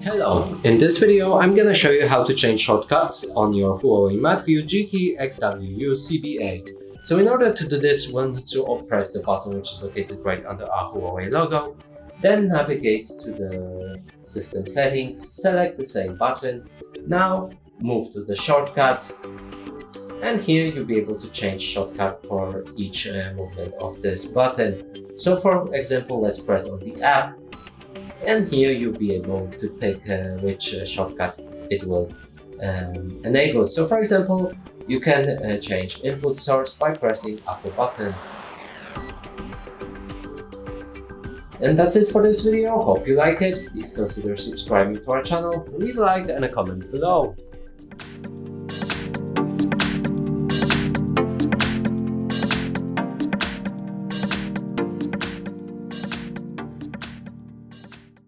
Hello, in this video I'm gonna show you how to change shortcuts on your Huawei MateView GT XWU CBA. So in order to do this, we'll need to press the button which is located right under our Huawei logo, then navigate to the system settings, select the same button. Now move to the shortcuts, and here you'll be able to change shortcut for each movement of this button. So for example, let's press on the app, and here you'll be able to pick which shortcut it will enable. So for example, you can change input source by pressing upper button. And that's it for this video. Hope you like it. Please consider subscribing to our channel, leave a like and a comment below.